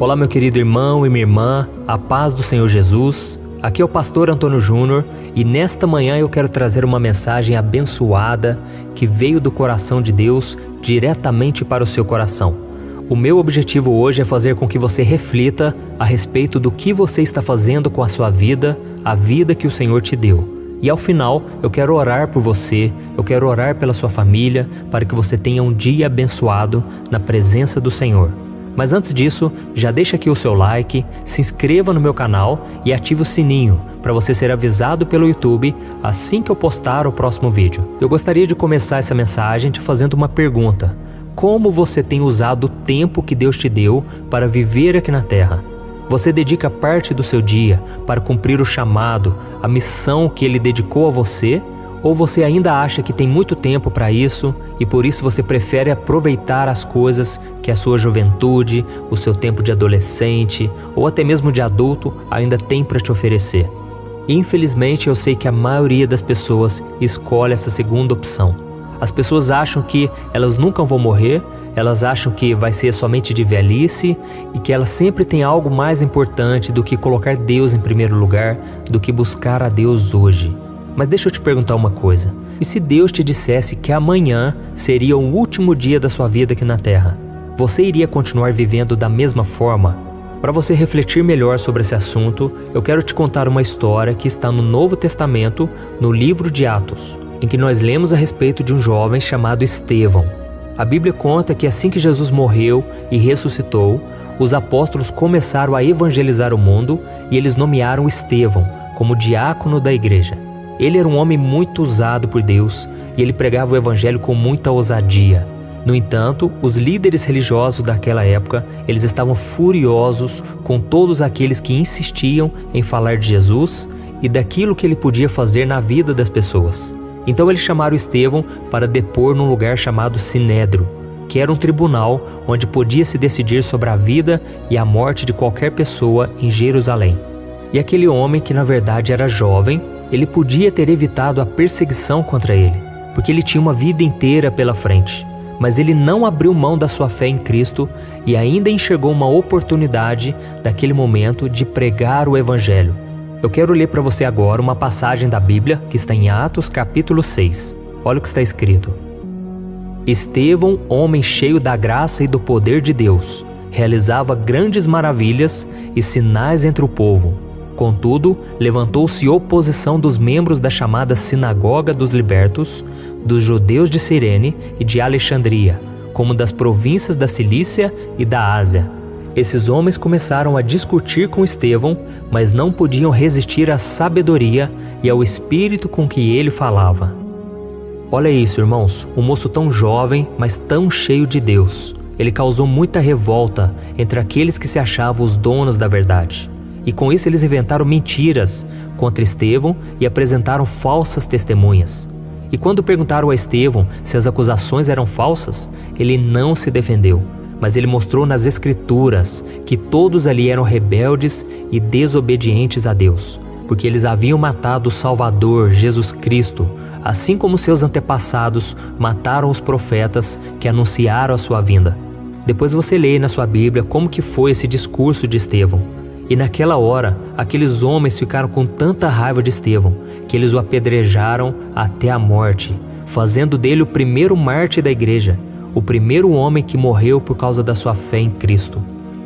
Olá, meu querido irmão e minha irmã, a paz do Senhor Jesus. Aqui é o pastor Antônio Júnior e nesta manhã eu quero trazer uma mensagem abençoada que veio do coração de Deus diretamente para o seu coração. O meu objetivo hoje é fazer com que você reflita a respeito do que você está fazendo com a sua vida, a vida que o Senhor te deu. E ao final, eu quero orar por você, eu quero orar pela sua família, para que você tenha um dia abençoado na presença do Senhor. Mas antes disso, já deixa aqui o seu like, se inscreva no meu canal e ative o sininho para você ser avisado pelo YouTube assim que eu postar o próximo vídeo. Eu gostaria de começar essa mensagem te fazendo uma pergunta. Como você tem usado o tempo que Deus te deu para viver aqui na Terra? Você dedica parte do seu dia para cumprir o chamado, a missão que Ele dedicou a você? Ou você ainda acha que tem muito tempo para isso e por isso você prefere aproveitar as coisas que a sua juventude, o seu tempo de adolescente ou até mesmo de adulto ainda tem para te oferecer? Infelizmente, eu sei que a maioria das pessoas escolhe essa segunda opção. As pessoas acham que elas nunca vão morrer, elas acham que vai ser somente de velhice e que elas sempre têm algo mais importante do que colocar Deus em primeiro lugar, do que buscar a Deus hoje. Mas deixa eu te perguntar uma coisa. E se Deus te dissesse que amanhã seria o último dia da sua vida aqui na Terra? Você iria continuar vivendo da mesma forma? Para você refletir melhor sobre esse assunto, eu quero te contar uma história que está no Novo Testamento, no livro de Atos, em que nós lemos a respeito de um jovem chamado Estevão. A Bíblia conta que assim que Jesus morreu e ressuscitou, os apóstolos começaram a evangelizar o mundo e eles nomearam Estevão como diácono da igreja. Ele era um homem muito usado por Deus e ele pregava o evangelho com muita ousadia. No entanto, os líderes religiosos daquela época, eles estavam furiosos com todos aqueles que insistiam em falar de Jesus e daquilo que ele podia fazer na vida das pessoas. Então eles chamaram Estevão para depor num lugar chamado Sinédrio, que era um tribunal onde podia se decidir sobre a vida e a morte de qualquer pessoa em Jerusalém. E aquele homem, que na verdade era jovem, ele podia ter evitado a perseguição contra ele, porque ele tinha uma vida inteira pela frente. Mas ele não abriu mão da sua fé em Cristo e ainda enxergou uma oportunidade naquele momento de pregar o Evangelho. Eu quero ler para você agora uma passagem da Bíblia que está em Atos capítulo 6. Olha o que está escrito. Estevão, homem cheio da graça e do poder de Deus, realizava grandes maravilhas e sinais entre o povo. Contudo, levantou-se oposição dos membros da chamada Sinagoga dos Libertos, dos judeus de Cirene e de Alexandria, como das províncias da Cilícia e da Ásia. Esses homens começaram a discutir com Estevão, mas não podiam resistir à sabedoria e ao espírito com que ele falava. Olha isso, irmãos, um moço tão jovem, mas tão cheio de Deus. Ele causou muita revolta entre aqueles que se achavam os donos da verdade. E com isso eles inventaram mentiras contra Estevão e apresentaram falsas testemunhas. E quando perguntaram a Estevão se as acusações eram falsas, ele não se defendeu, mas ele mostrou nas Escrituras que todos ali eram rebeldes e desobedientes a Deus, porque eles haviam matado o Salvador, Jesus Cristo, assim como seus antepassados mataram os profetas que anunciaram a sua vinda. Depois você lê na sua Bíblia como que foi esse discurso de Estevão. E naquela hora, aqueles homens ficaram com tanta raiva de Estevão, que eles o apedrejaram até a morte, fazendo dele o primeiro mártir da igreja, o primeiro homem que morreu por causa da sua fé em Cristo.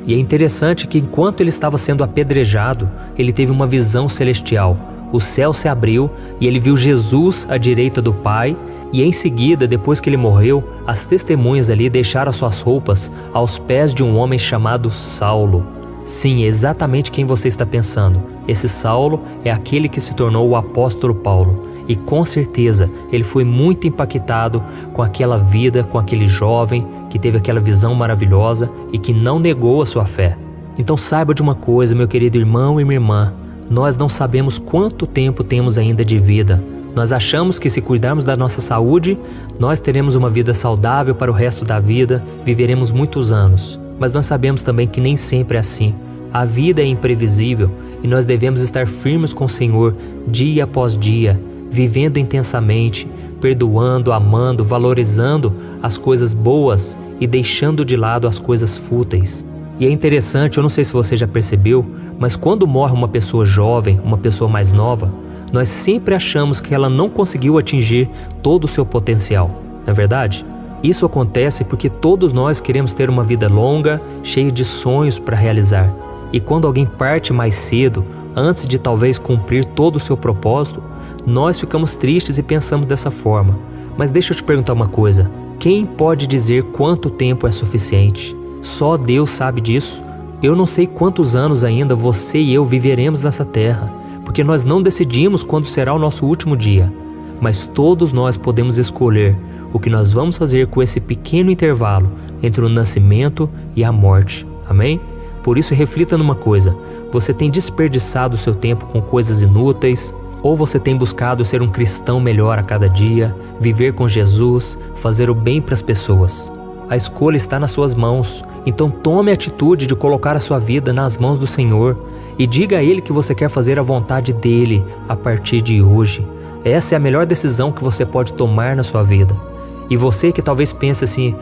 E é interessante que enquanto ele estava sendo apedrejado, ele teve uma visão celestial. O céu se abriu e ele viu Jesus à direita do Pai, e em seguida, depois que ele morreu, as testemunhas ali deixaram suas roupas aos pés de um homem chamado Saulo. Sim, é exatamente quem você está pensando. Esse Saulo é aquele que se tornou o apóstolo Paulo. E com certeza ele foi muito impactado com aquela vida, com aquele jovem que teve aquela visão maravilhosa e que não negou a sua fé. Então saiba de uma coisa, meu querido irmão e minha irmã. Nós não sabemos quanto tempo temos ainda de vida. Nós achamos que se cuidarmos da nossa saúde, nós teremos uma vida saudável para o resto da vida, viveremos muitos anos. Mas nós sabemos também que nem sempre é assim. A vida é imprevisível e nós devemos estar firmes com o Senhor dia após dia, vivendo intensamente, perdoando, amando, valorizando as coisas boas e deixando de lado as coisas fúteis. E é interessante, eu não sei se você já percebeu, mas quando morre uma pessoa jovem, uma pessoa mais nova, nós sempre achamos que ela não conseguiu atingir todo o seu potencial, não é verdade? Isso acontece porque todos nós queremos ter uma vida longa, cheia de sonhos para realizar. E quando alguém parte mais cedo, antes de talvez cumprir todo o seu propósito, nós ficamos tristes e pensamos dessa forma. Mas deixa eu te perguntar uma coisa, quem pode dizer quanto tempo é suficiente? Só Deus sabe disso. Eu não sei quantos anos ainda você e eu viveremos nessa terra, porque nós não decidimos quando será o nosso último dia. Mas todos nós podemos escolher o que nós vamos fazer com esse pequeno intervalo entre o nascimento e a morte. Amém? Por isso reflita numa coisa, você tem desperdiçado o seu tempo com coisas inúteis, ou você tem buscado ser um cristão melhor a cada dia, viver com Jesus, fazer o bem para as pessoas? A escolha está nas suas mãos, então tome a atitude de colocar a sua vida nas mãos do Senhor e diga a Ele que você quer fazer a vontade dEle a partir de hoje. Essa é a melhor decisão que você pode tomar na sua vida. E você que talvez pense assim,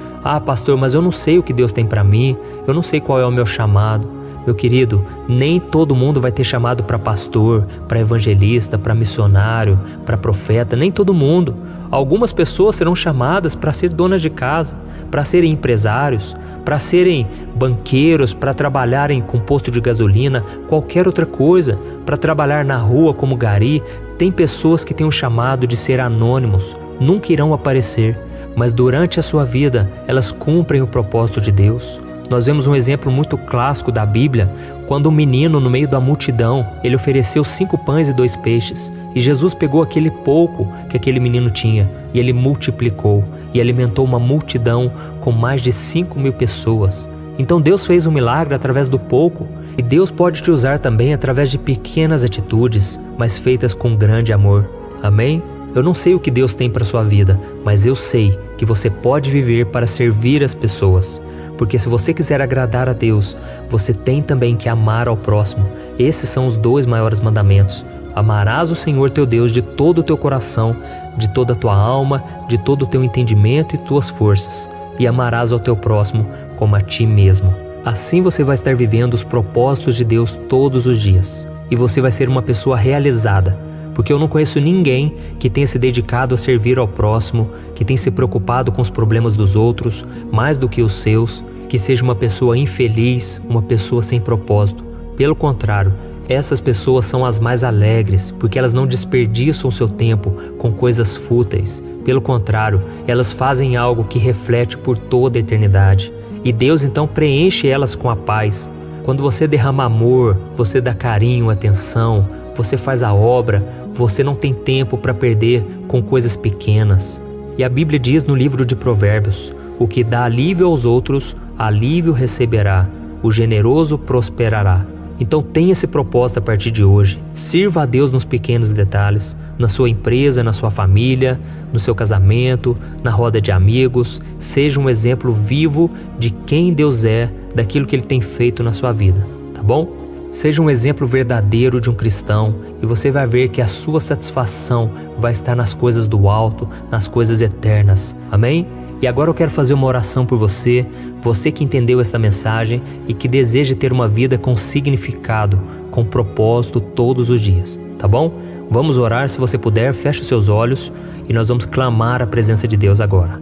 pastor, mas eu não sei o que Deus tem para mim, eu não sei qual é o meu chamado. Meu querido, nem todo mundo vai ter chamado para pastor, para evangelista, para missionário, para profeta, nem todo mundo. Algumas pessoas serão chamadas para ser donas de casa, para serem empresários, para serem banqueiros, para trabalharem com posto de gasolina, qualquer outra coisa, para trabalhar na rua como gari. Tem pessoas que têm o chamado de ser anônimos, nunca irão aparecer, mas durante a sua vida elas cumprem o propósito de Deus. Nós vemos um exemplo muito clássico da Bíblia, quando um menino no meio da multidão, ele ofereceu 5 pães e 2 peixes, e Jesus pegou aquele pouco que aquele menino tinha, e ele multiplicou, e alimentou uma multidão com mais de 5.000 pessoas. Então Deus fez um milagre através do pouco, e Deus pode te usar também através de pequenas atitudes, mas feitas com grande amor. Amém? Eu não sei o que Deus tem para sua vida, mas eu sei que você pode viver para servir as pessoas. Porque se você quiser agradar a Deus, você tem também que amar ao próximo. Esses são os 2 maiores mandamentos. Amarás o Senhor teu Deus de todo o teu coração, de toda a tua alma, de todo o teu entendimento e tuas forças. E amarás ao teu próximo como a ti mesmo. Assim você vai estar vivendo os propósitos de Deus todos os dias. E você vai ser uma pessoa realizada. Porque eu não conheço ninguém que tenha se dedicado a servir ao próximo, que tenha se preocupado com os problemas dos outros, mais do que os seus, que seja uma pessoa infeliz, uma pessoa sem propósito. Pelo contrário, essas pessoas são as mais alegres, porque elas não desperdiçam o seu tempo com coisas fúteis. Pelo contrário, elas fazem algo que reflete por toda a eternidade. E Deus então preenche elas com a paz. Quando você derrama amor, você dá carinho, atenção, você faz a obra, você não tem tempo para perder com coisas pequenas. E a Bíblia diz no livro de Provérbios, o que dá alívio aos outros, alívio receberá, o generoso prosperará. Então tenha esse propósito a partir de hoje. Sirva a Deus nos pequenos detalhes, na sua empresa, na sua família, no seu casamento, na roda de amigos. Seja um exemplo vivo de quem Deus é, daquilo que Ele tem feito na sua vida, tá bom? Seja um exemplo verdadeiro de um cristão e você vai ver que a sua satisfação vai estar nas coisas do alto, nas coisas eternas. Amém? E agora eu quero fazer uma oração por você, você que entendeu esta mensagem e que deseja ter uma vida com significado, com propósito todos os dias, tá bom? Vamos orar, se você puder, feche os seus olhos e nós vamos clamar a presença de Deus agora.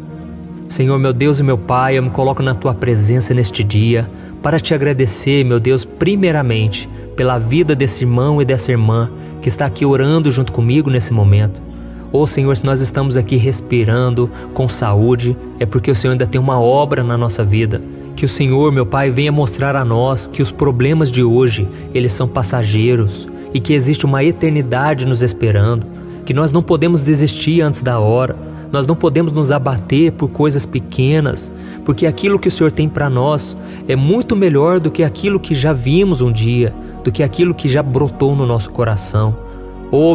Senhor, meu Deus e meu Pai, eu me coloco na Tua presença neste dia para Te agradecer, meu Deus, primeiramente pela vida desse irmão e dessa irmã que está aqui orando junto comigo nesse momento. Senhor, se nós estamos aqui respirando com saúde, é porque o Senhor ainda tem uma obra na nossa vida. Que o Senhor, meu Pai, venha mostrar a nós que os problemas de hoje, eles são passageiros e que existe uma eternidade nos esperando, que nós não podemos desistir antes da hora. Nós não podemos nos abater por coisas pequenas, porque aquilo que o Senhor tem para nós é muito melhor do que aquilo que já vimos um dia, do que aquilo que já brotou no nosso coração.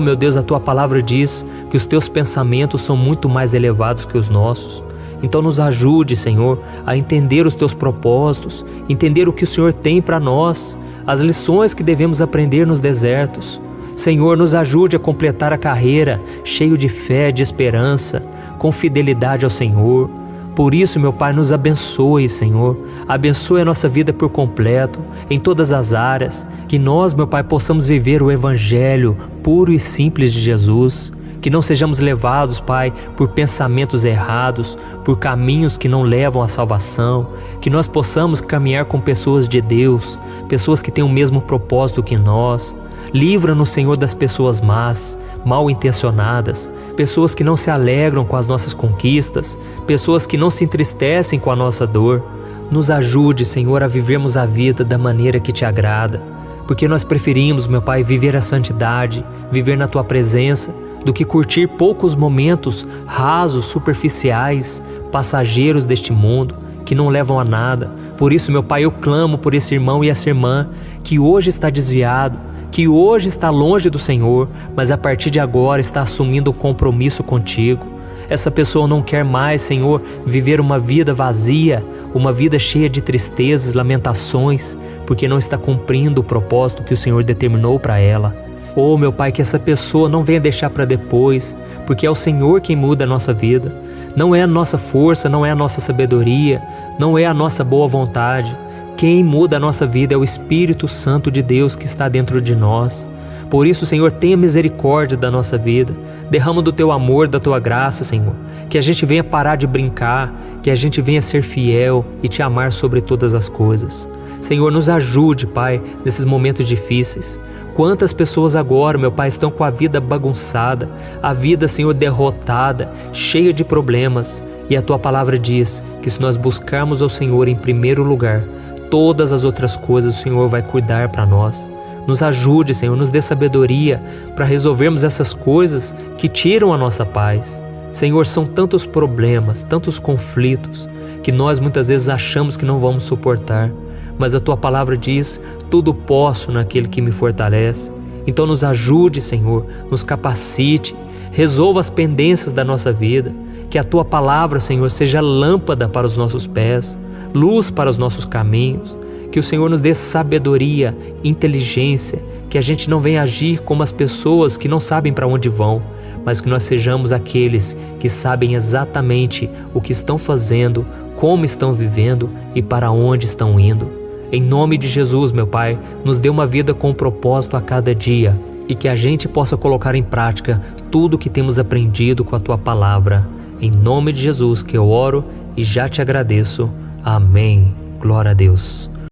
Meu Deus, a Tua palavra diz que os Teus pensamentos são muito mais elevados que os nossos. Então nos ajude, Senhor, a entender os Teus propósitos, entender o que o Senhor tem para nós, as lições que devemos aprender nos desertos. Senhor, nos ajude a completar a carreira cheio de fé, de esperança, com fidelidade ao Senhor. Por isso, meu Pai, nos abençoe, Senhor. Abençoe a nossa vida por completo, em todas as áreas. Que nós, meu Pai, possamos viver o Evangelho puro e simples de Jesus. Que não sejamos levados, Pai, por pensamentos errados, por caminhos que não levam à salvação. Que nós possamos caminhar com pessoas de Deus, pessoas que têm o mesmo propósito que nós. Livra-nos, Senhor, das pessoas más, mal intencionadas, pessoas que não se alegram com as nossas conquistas, pessoas que não se entristecem com a nossa dor. Nos ajude, Senhor, a vivermos a vida da maneira que te agrada, porque nós preferimos, meu Pai, viver a santidade, viver na Tua presença, do que curtir poucos momentos rasos, superficiais, passageiros deste mundo, que não levam a nada. Por isso, meu Pai, eu clamo por esse irmão e essa irmã que hoje está desviado, que hoje está longe do Senhor, mas a partir de agora está assumindo um compromisso contigo. Essa pessoa não quer mais, Senhor, viver uma vida vazia, uma vida cheia de tristezas, lamentações, porque não está cumprindo o propósito que o Senhor determinou para ela. Oh, meu Pai, que essa pessoa não venha deixar para depois, porque é o Senhor quem muda a nossa vida. Não é a nossa força, não é a nossa sabedoria, não é a nossa boa vontade. Quem muda a nossa vida é o Espírito Santo de Deus que está dentro de nós. Por isso, Senhor, tenha misericórdia da nossa vida. Derrama do Teu amor, da Tua graça, Senhor. Que a gente venha parar de brincar, que a gente venha ser fiel e Te amar sobre todas as coisas. Senhor, nos ajude, Pai, nesses momentos difíceis. Quantas pessoas agora, meu Pai, estão com a vida bagunçada, a vida, Senhor, derrotada, cheia de problemas. E a Tua palavra diz que se nós buscarmos ao Senhor em primeiro lugar, todas as outras coisas o Senhor vai cuidar para nós. Nos ajude, Senhor, nos dê sabedoria para resolvermos essas coisas que tiram a nossa paz. Senhor, são tantos problemas, tantos conflitos, que nós muitas vezes achamos que não vamos suportar. Mas a Tua palavra diz, tudo posso naquele que me fortalece. Então nos ajude, Senhor, nos capacite, resolva as pendências da nossa vida. Que a Tua palavra, Senhor, seja lâmpada para os nossos pés, luz para os nossos caminhos. Que o Senhor nos dê sabedoria, inteligência, que a gente não venha agir como as pessoas que não sabem para onde vão, mas que nós sejamos aqueles que sabem exatamente o que estão fazendo, como estão vivendo e para onde estão indo. Em nome de Jesus, meu Pai, nos dê uma vida com propósito a cada dia e que a gente possa colocar em prática tudo o que temos aprendido com a Tua palavra. Em nome de Jesus que eu oro e já te agradeço. Amém. Glória a Deus.